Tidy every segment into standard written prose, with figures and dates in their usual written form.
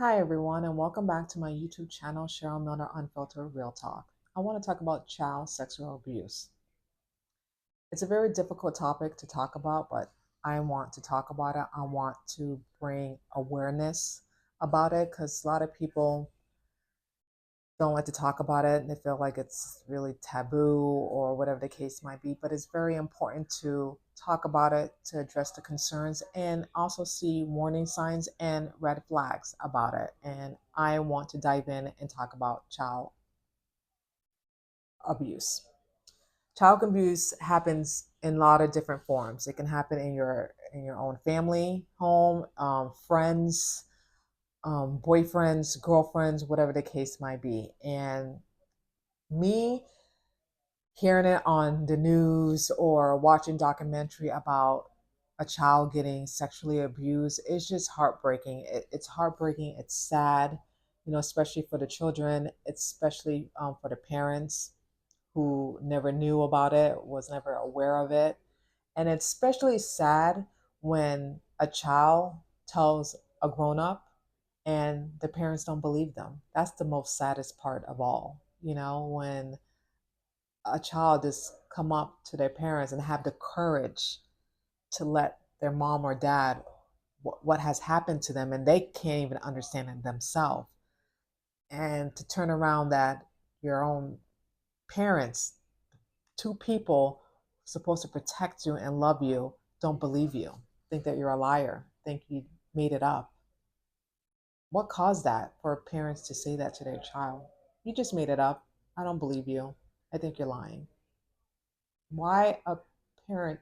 Hi, everyone, and welcome back to my YouTube channel, Cheryl Milner Unfiltered Real Talk. I want to talk about child sexual abuse. It's a very difficult topic to talk about, but I want to talk about it. I want to bring awareness about it because a lot of people don't like to talk about it and they feel like it's really taboo or whatever the case might be. But it's very important to talk about it, to address the concerns, and also see warning signs and red flags about it. And I want to dive in and talk about child abuse. Child abuse happens in a lot of different forms. It can happen in your own family, home, friends, boyfriends, girlfriends, whatever the case might be. And me hearing it on the news or watching documentary about a child getting sexually abused is just heartbreaking. It's heartbreaking. It's sad, especially for the children, especially for the parents who never knew about it, was never aware of it. And it's especially sad when a child tells a grown up and the parents don't believe them. That's the most saddest part of all, when a child just come up to their parents and have the courage to let their mom or dad what has happened to them and they can't even understand it themselves, and to turn around that your own parents, two people supposed to protect you and love you, don't believe you, think that you're a liar, think you made it up. What caused that for parents to say that to their child? You just made it up. I don't believe you. I think you're lying. Why a parent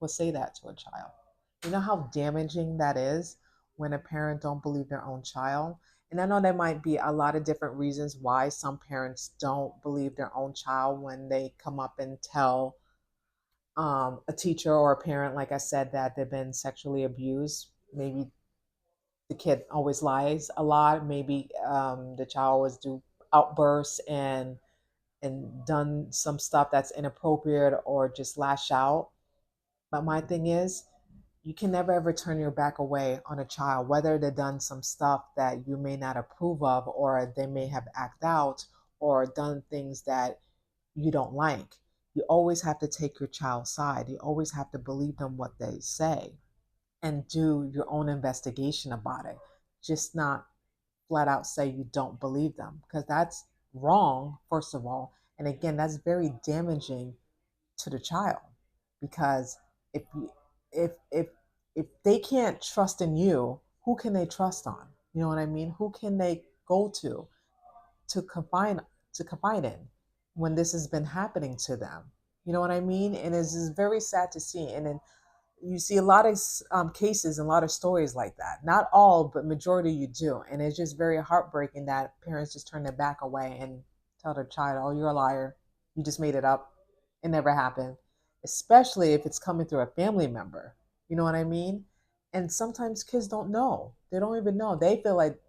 would say that to a child? You know how damaging that is when a parent don't believe their own child? And I know there might be a lot of different reasons why some parents don't believe their own child when they come up and tell a teacher or a parent, like I said, that they've been sexually abused. Maybe the kid always lies a lot. Maybe the child always do outbursts and done some stuff that's inappropriate or just lash out. But my thing is, you can never ever turn your back away on a child, whether they've done some stuff that you may not approve of, or they may have acted out or done things that you don't like. You always have to take your child's side. You always have to believe them what they say and do your own investigation about it. Just not flat out say you don't believe them, because that's wrong, first of all. And again, that's very damaging to the child, because if you if if they can't trust in you, who can they trust on? You know what I mean? Who can they go to confide in when this has been happening to them? You know what I mean? And it's just very sad to see. And then you see a lot of cases and a lot of stories like that. Not all, but majority you do. And it's just very heartbreaking that parents just turn their back away and tell their child, "Oh, you're a liar. You just made it up. It never happened." Especially if it's coming through a family member. You know what I mean? And sometimes kids don't know. They don't even know. They feel like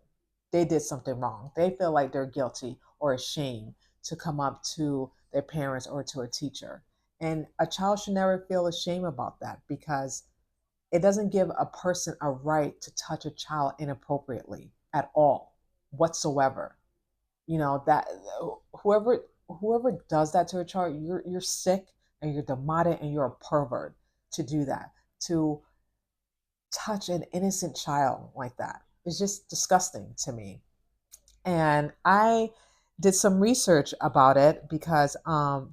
they did something wrong. They feel like they're guilty or ashamed to come up to their parents or to a teacher. And a child should never feel ashamed about that, because it doesn't give a person a right to touch a child inappropriately at all whatsoever. That whoever whoever does that to a child, you're sick and you're demonic and you're a pervert to do that, to touch an innocent child like that. It's just disgusting to me. And I did some research about it because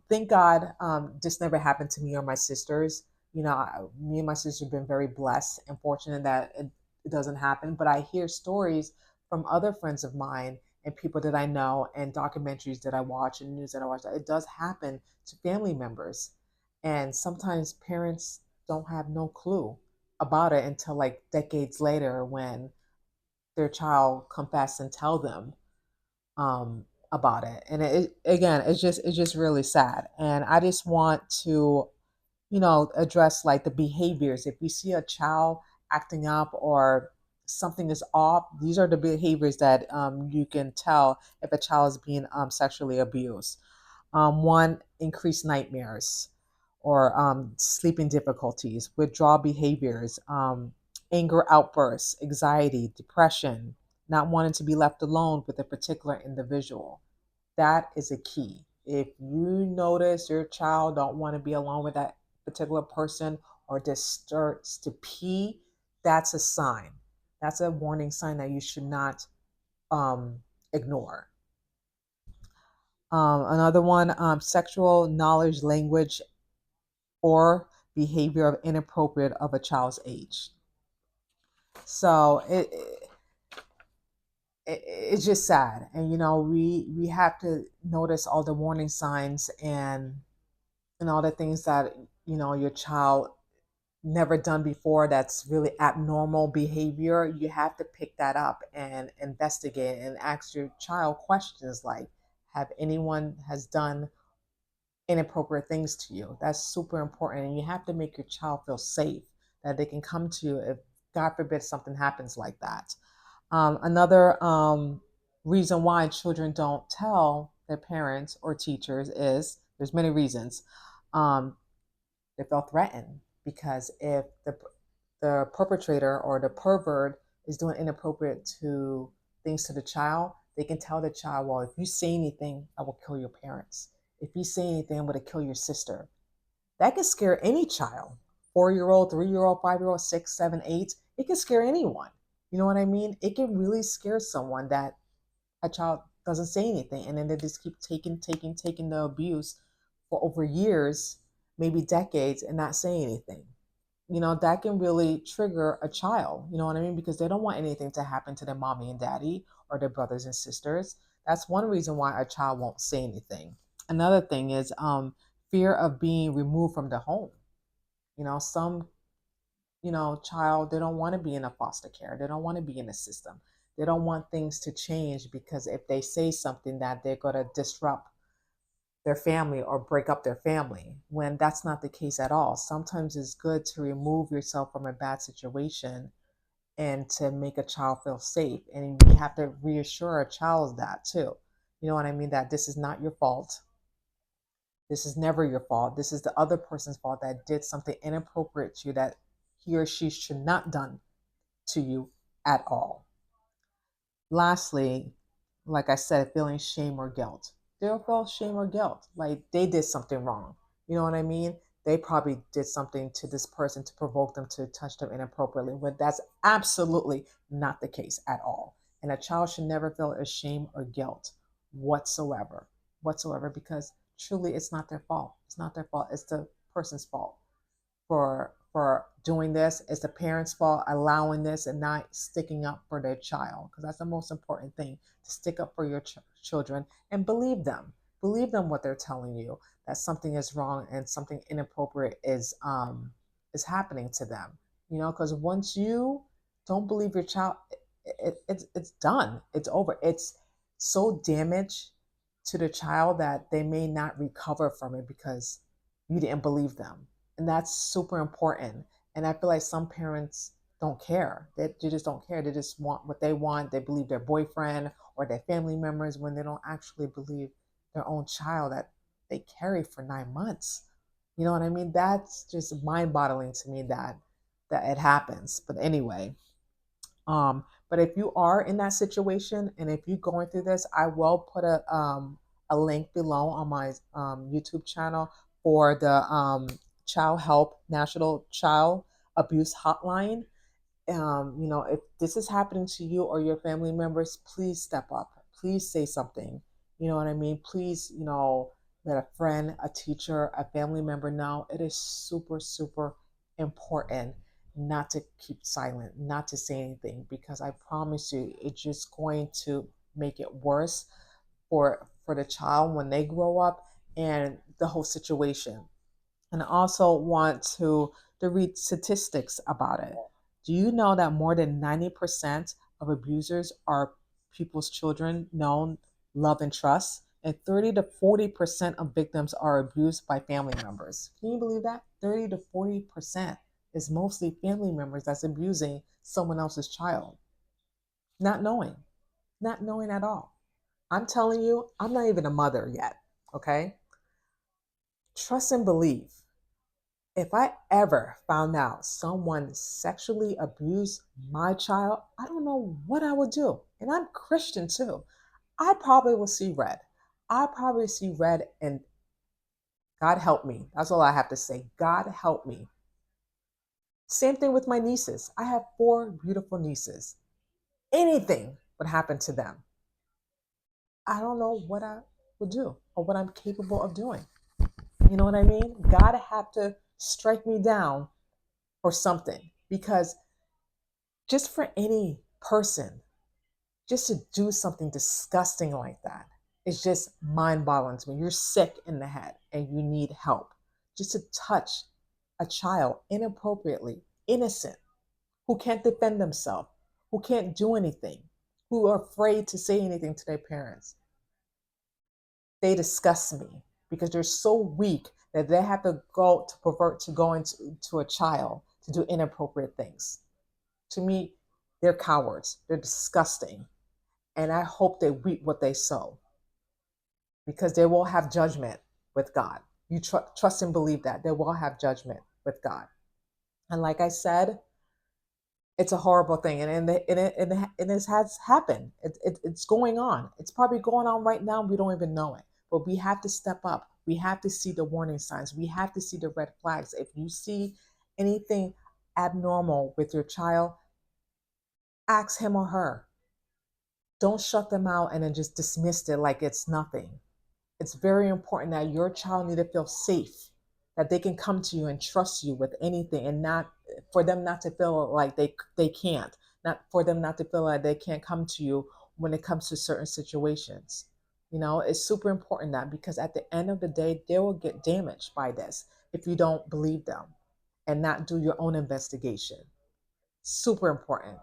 thank God this never happened to me or my sisters. Me and my sister have been very blessed and fortunate that it doesn't happen. But I hear stories from other friends of mine and people that I know and documentaries that I watch and news that I watch that it does happen to family members. And sometimes parents don't have no clue about it until like decades later when their child confess and tell them about it. And again, it's just really sad. And I just want to, address like the behaviors. If we see a child acting up or something is off, these are the behaviors that you can tell if a child is being sexually abused. One, increased nightmares or sleeping difficulties, withdrawal behaviors, anger outbursts, anxiety, depression, not wanting to be left alone with a particular individual. That is a key. If you notice your child don't want to be alone with that particular person or just starts to pee, that's a sign. That's a warning sign that you should not um, ignore. Another one, sexual knowledge, language, or behavior of inappropriate of a child's age. So it's just sad, and we have to notice all the warning signs and all the things that your child never done before that's really abnormal behavior. You have to pick that up and investigate and ask your child questions like, have anyone has done inappropriate things to you? That's super important, and you have to make your child feel safe, that they can come to you if God forbid something happens like that. Another reason why children don't tell their parents or teachers is there's many reasons. um, they feel threatened, because if the perpetrator or the pervert is doing inappropriate to things to the child, they can tell the child, well, if you say anything, I will kill your parents. If you say anything, I'm going to kill your sister. That can scare any child. 4-year old, 3-year old, 5-year old, 6, 7, 8. It can scare anyone. You know what I mean? It can really scare someone that a child doesn't say anything, and then they just keep taking the abuse for over years, maybe decades, and not saying anything. That can really trigger a child. You know what I mean? Because they don't want anything to happen to their mommy and daddy or their brothers and sisters. That's one reason why a child won't say anything. Another thing is fear of being removed from the home. Some child, they don't want to be in a foster care. They don't want to be in a system. They don't want things to change, because if they say something, that they're going to disrupt their family or break up their family, when that's not the case at all. Sometimes it's good to remove yourself from a bad situation and to make a child feel safe. And you have to reassure a child that too. You know what I mean? That this is not your fault. This is never your fault. This is the other person's fault that did something inappropriate to you, that he or she should not done to you at all. Lastly, like I said, feeling shame or guilt. They'll feel shame or guilt, like they did something wrong. You know what I mean? They probably did something to this person to provoke them to touch them inappropriately, but that's absolutely not the case at all. And a child should never feel ashamed or guilt whatsoever, because truly it's not their fault. It's not their fault. It's the person's fault for doing this. It's the parents' fault allowing this and not sticking up for their child, because that's the most important thing, to stick up for your children and believe them what they're telling you, that something is wrong and something inappropriate is happening to them. Because once you don't believe your child, it's done. It's over. It's so damaged to the child that they may not recover from it, because you didn't believe them. And that's super important. And I feel like some parents don't care. They just don't care. They just want what they want. They believe their boyfriend or their family members, when they don't actually believe their own child that they carry for 9 months. You know what I mean? That's just mind-boggling to me that it happens. But anyway, but if you are in that situation, and if you're going through this, I will put a link below on my YouTube channel for the Child Help National Child Abuse Hotline. If this is happening to you or your family members, please step up. Please say something. You know what I mean? Please, let a friend, a teacher, a family member know. It is super, super important not to keep silent, not to say anything, because I promise you, it's just going to make it worse for the child when they grow up, and the whole situation. And I also want to read statistics about it. Do you know that more than 90% of abusers are people's children known, love, and trust? And 30 to 40% of victims are abused by family members. Can you believe that? 30 to 40% is mostly family members that's abusing someone else's child, not knowing, not knowing at all. I'm telling you, I'm not even a mother yet, okay? Trust and believe. If I ever found out someone sexually abused my child, I don't know what I would do. And I'm Christian too. I probably will see red. I probably see red, and God help me. That's all I have to say. God help me. Same thing with my nieces. I have four beautiful nieces. Anything would happen to them. I don't know what I would do or what I'm capable of doing. You know what I mean? God have to strike me down or something, because just for any person, just to do something disgusting like that, it's just mind boggling to me. You're sick in the head and you need help. Just to touch a child inappropriately, innocent, who can't defend themselves, who can't do anything, who are afraid to say anything to their parents. They disgust me because they're so weak that they have to go to pervert to go into to a child to do inappropriate things. To me, they're cowards. They're disgusting. And I hope they reap what they sow, because they will have judgment with God. You trust and believe that they will have judgment with God. And like I said, it's a horrible thing, and it has happened. It's going on. It's probably going on right now. We don't even know it. But we have to step up. We have to see the warning signs. We have to see the red flags. If you see anything abnormal with your child, ask him or her. Don't shut them out and then just dismiss it like it's nothing. It's very important that your child need to feel safe, that they can come to you and trust you with anything, and not for them not to feel like they can't, not for them not to feel like they can't come to you when it comes to certain situations. You know, it's super important, that because at the end of the day, they will get damaged by this if you don't believe them and not do your own investigation. Super important.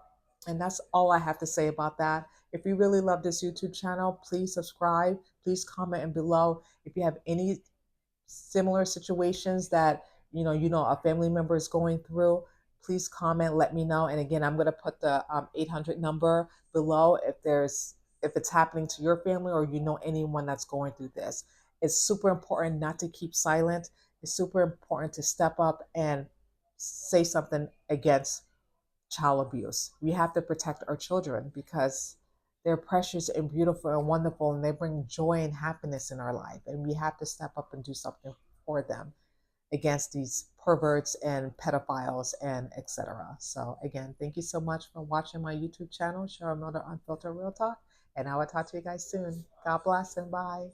And that's all I have to say about that. If you really love this YouTube channel, please subscribe. Please comment and below if you have any similar situations that a family member is going through. Please comment, let me know. And again, I'm going to put the 800 number below if it's happening to your family or you know anyone that's going through this. It's super important not to keep silent. It's super important to step up and say something against child abuse. We have to protect our children because they're precious and beautiful and wonderful, and they bring joy and happiness in our life. And we have to step up and do something for them against these perverts and pedophiles and etc. So again, thank you so much for watching my YouTube channel, Cheryl Miller Unfiltered Real Talk. And I will talk to you guys soon. God bless and bye.